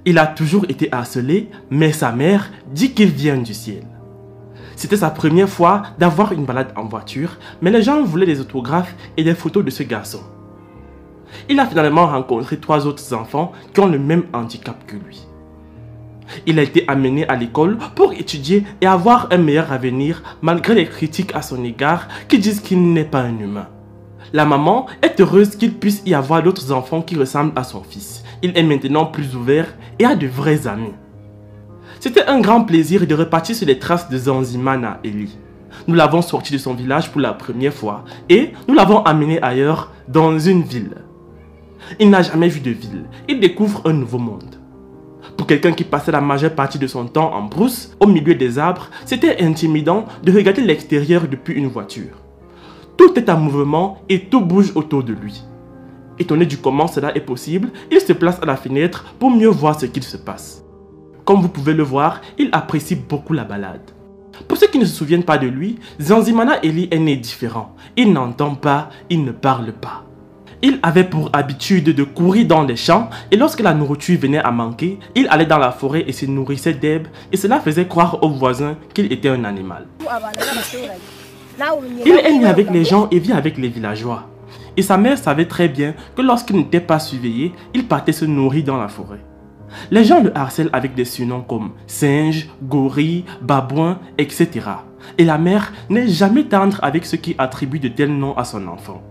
Il a toujours été harcelé, mais sa mère dit qu'il vient du ciel. C'était sa première fois d'avoir une balade en voiture, mais les gens voulaient des autographes et des photos de ce garçon. Il a finalement rencontré 3 autres enfants qui ont le même handicap que lui. Il a été amené à l'école pour étudier et avoir un meilleur avenir malgré les critiques à son égard qui disent qu'il n'est pas un humain. La maman est heureuse qu'il puisse y avoir d'autres enfants qui ressemblent à son fils. Il est maintenant plus ouvert et a de vrais amis. C'était un grand plaisir de repartir sur les traces de Zanzimana Eli. Nous l'avons sorti de son village pour la première fois et nous l'avons amené ailleurs, dans une ville. Il n'a jamais vu de ville, il découvre un nouveau monde. Pour quelqu'un qui passait la majeure partie de son temps en brousse, au milieu des arbres, c'était intimidant de regarder l'extérieur depuis une voiture. Tout est en mouvement et tout bouge autour de lui. Étonné du comment cela est possible, il se place à la fenêtre pour mieux voir ce qu'il se passe. Comme vous pouvez le voir, il apprécie beaucoup la balade. Pour ceux qui ne se souviennent pas de lui, Zanzimana Eli est né différent. Il n'entend pas, il ne parle pas. Il avait pour habitude de courir dans les champs et lorsque la nourriture venait à manquer, il allait dans la forêt et se nourrissait d'herbes et cela faisait croire aux voisins qu'il était un animal. Il est né avec les gens et vit avec les villageois. Et sa mère savait très bien que lorsqu'il n'était pas surveillé, il partait se nourrir dans la forêt. Les gens le harcèlent avec des surnoms comme singe, gorille, babouin, etc. Et la mère n'est jamais tendre avec ceux qui attribuent de tels noms à son enfant.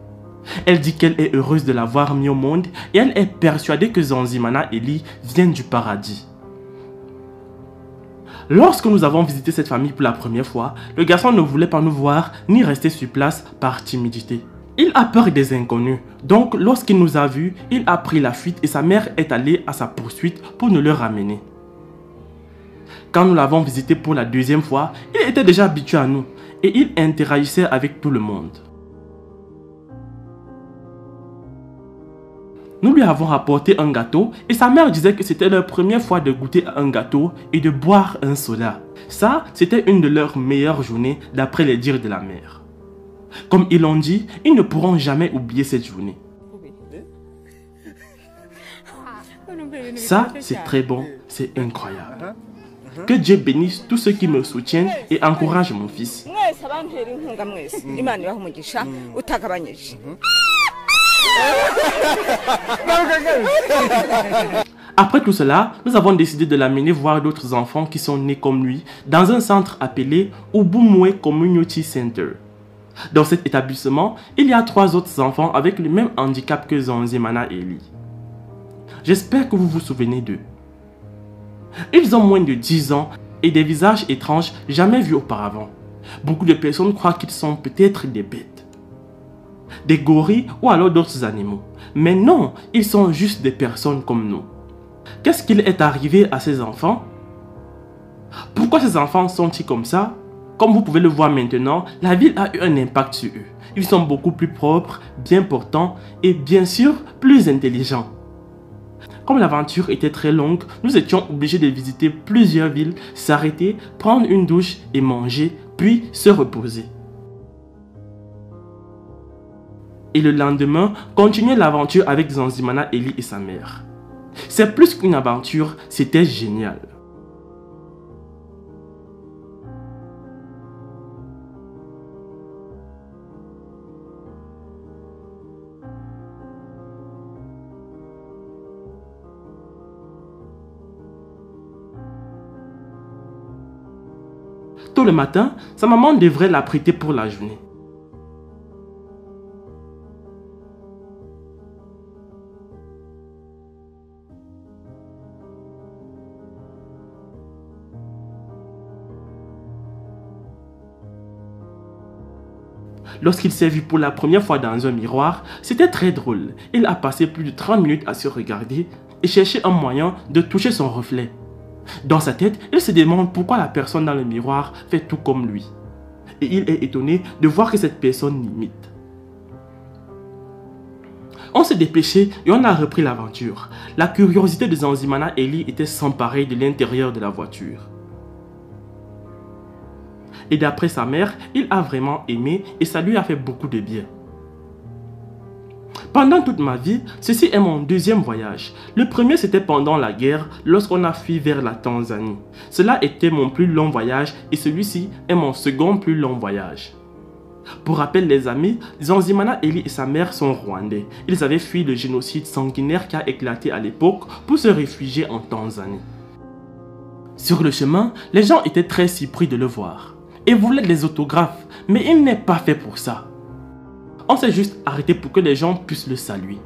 Elle dit qu'elle est heureuse de l'avoir mis au monde et elle est persuadée que Zanzimana Eli vient du paradis. Lorsque nous avons visité cette famille pour la première fois, le garçon ne voulait pas nous voir ni rester sur place par timidité. Il a peur des inconnus, donc lorsqu'il nous a vus, il a pris la fuite et sa mère est allée à sa poursuite pour nous le ramener. Quand nous l'avons visité pour la deuxième fois, il était déjà habitué à nous et il interagissait avec tout le monde. Nous lui avons apporté un gâteau et sa mère disait que c'était leur première fois de goûter un gâteau et de boire un soda. Ça, c'était une de leurs meilleures journées d'après les dires de la mère. Comme ils l'ont dit, ils ne pourront jamais oublier cette journée. Ça, c'est très bon, c'est incroyable. Que Dieu bénisse tous ceux qui me soutiennent et encouragent mon fils. Après tout cela, nous avons décidé de l'amener voir d'autres enfants qui sont nés comme lui dans un centre appelé Ubumwe Community Center. Dans cet établissement, il y a 3 autres enfants avec le même handicap que Zanzimana Eli. J'espère que vous vous souvenez d'eux. Ils ont moins de 10 ans et des visages étranges jamais vus auparavant. Beaucoup de personnes croient qu'ils sont peut-être des bêtes, des gorilles ou alors d'autres animaux. Mais non, ils sont juste des personnes comme nous. Qu'est-ce qu'il est arrivé à ces enfants? Pourquoi ces enfants sont-ils comme ça? Comme vous pouvez le voir maintenant, la ville a eu un impact sur eux. Ils sont beaucoup plus propres, bien portants et bien sûr plus intelligents. Comme l'aventure était très longue, nous étions obligés de visiter plusieurs villes, s'arrêter, prendre une douche et manger, puis se reposer. Et le lendemain, continuer l'aventure avec Zanzimana Eli et sa mère. C'est plus qu'une aventure, c'était génial. Tôt le matin, sa maman devrait l'apprêter pour la journée. Lorsqu'il s'est vu pour la première fois dans un miroir, c'était très drôle. Il a passé plus de 30 minutes à se regarder et chercher un moyen de toucher son reflet. Dans sa tête, il se demande pourquoi la personne dans le miroir fait tout comme lui. Et il est étonné de voir que cette personne l'imite. On s'est dépêché et on a repris l'aventure. La curiosité de Zanzimana Eli était sans pareil de l'intérieur de la voiture. Et d'après sa mère, il a vraiment aimé et ça lui a fait beaucoup de bien. Pendant toute ma vie, ceci est mon deuxième voyage. Le premier c'était pendant la guerre, lorsqu'on a fui vers la Tanzanie. Cela était mon plus long voyage et celui-ci est mon second plus long voyage. Pour rappel les amis, Zanzimana Eli et sa mère sont rwandais. Ils avaient fui le génocide sanguinaire qui a éclaté à l'époque pour se réfugier en Tanzanie. Sur le chemin, les gens étaient très surpris de le voir et voulaient des autographes, mais il n'est pas fait pour ça. On s'est juste arrêté pour que les gens puissent le saluer.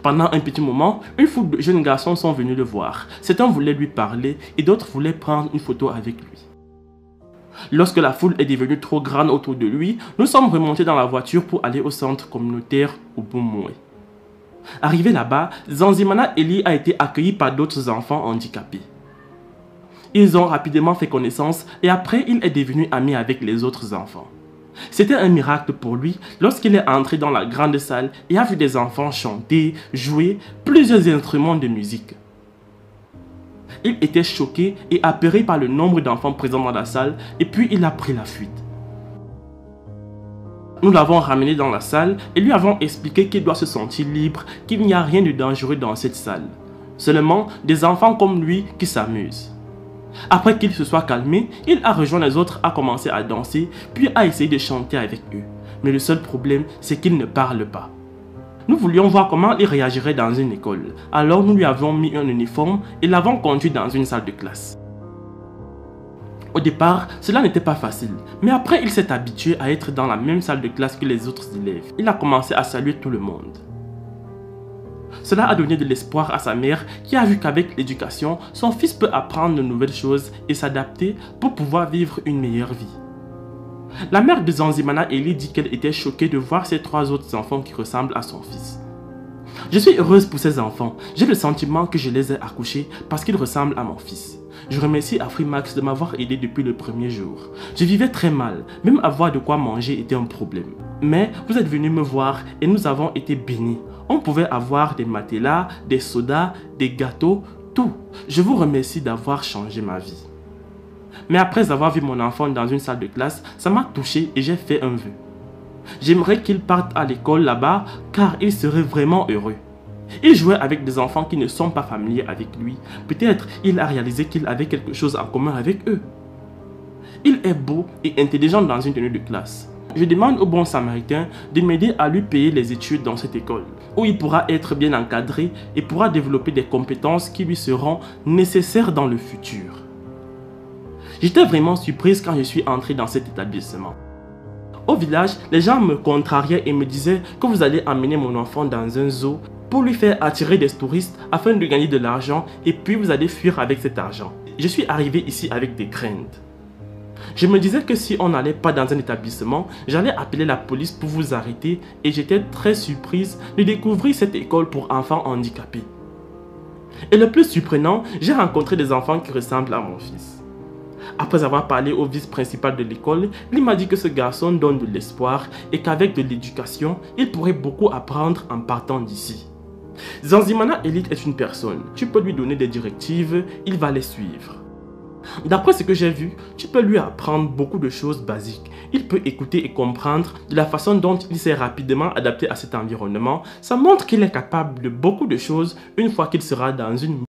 Pendant un petit moment, une foule de jeunes garçons sont venus le voir. Certains voulaient lui parler et d'autres voulaient prendre une photo avec lui. Lorsque la foule est devenue trop grande autour de lui, nous sommes remontés dans la voiture pour aller au centre communautaire Ubumwe. Arrivé là-bas, Zanzimana Eli a été accueilli par d'autres enfants handicapés. Ils ont rapidement fait connaissance et après il est devenu ami avec les autres enfants. C'était un miracle pour lui lorsqu'il est entré dans la grande salle et a vu des enfants chanter, jouer plusieurs instruments de musique. Il était choqué et apeuré par le nombre d'enfants présents dans la salle et puis il a pris la fuite. Nous l'avons ramené dans la salle et lui avons expliqué qu'il doit se sentir libre, qu'il n'y a rien de dangereux dans cette salle. Seulement des enfants comme lui qui s'amusent. Après qu'il se soit calmé, il a rejoint les autres, a commencé à danser, puis a essayé de chanter avec eux. Mais le seul problème, c'est qu'il ne parle pas. Nous voulions voir comment il réagirait dans une école. Alors nous lui avons mis un uniforme et l'avons conduit dans une salle de classe. Au départ, cela n'était pas facile, mais après il s'est habitué à être dans la même salle de classe que les autres élèves. Il a commencé à saluer tout le monde. Cela a donné de l'espoir à sa mère qui a vu qu'avec l'éducation, son fils peut apprendre de nouvelles choses et s'adapter pour pouvoir vivre une meilleure vie. La mère de Zanzimana Eli dit qu'elle était choquée de voir ses 3 autres enfants qui ressemblent à son fils. Je suis heureuse pour ces enfants. J'ai le sentiment que je les ai accouchés parce qu'ils ressemblent à mon fils. Je remercie Afrimax de m'avoir aidé depuis le premier jour. Je vivais très mal, même avoir de quoi manger était un problème. Mais vous êtes venus me voir et nous avons été bénis. On pouvait avoir des matelas, des sodas, des gâteaux, tout. Je vous remercie d'avoir changé ma vie. Mais après avoir vu mon enfant dans une salle de classe, ça m'a touché et j'ai fait un vœu. J'aimerais qu'il parte à l'école là-bas car il serait vraiment heureux. Il jouait avec des enfants qui ne sont pas familiers avec lui. Peut-être il a réalisé qu'il avait quelque chose en commun avec eux. Il est beau et intelligent dans une tenue de classe. Je demande au bon samaritain de m'aider à lui payer les études dans cette école, où il pourra être bien encadré et pourra développer des compétences qui lui seront nécessaires dans le futur. J'étais vraiment surprise quand je suis entré dans cet établissement. Au village, les gens me contrariaient et me disaient que vous allez emmener mon enfant dans un zoo pour lui faire attirer des touristes afin de gagner de l'argent et puis vous allez fuir avec cet argent. Je suis arrivé ici avec des craintes. Je me disais que si on n'allait pas dans un établissement, j'allais appeler la police pour vous arrêter et j'étais très surprise de découvrir cette école pour enfants handicapés. Et le plus surprenant, j'ai rencontré des enfants qui ressemblent à mon fils. Après avoir parlé au vice-principal de l'école, il m'a dit que ce garçon donne de l'espoir et qu'avec de l'éducation, il pourrait beaucoup apprendre en partant d'ici. Zanzimana Eli est une personne, tu peux lui donner des directives, il va les suivre. D'après ce que j'ai vu, tu peux lui apprendre beaucoup de choses basiques. Il peut écouter et comprendre de la façon dont il s'est rapidement adapté à cet environnement. Ça montre qu'il est capable de beaucoup de choses une fois qu'il sera dans une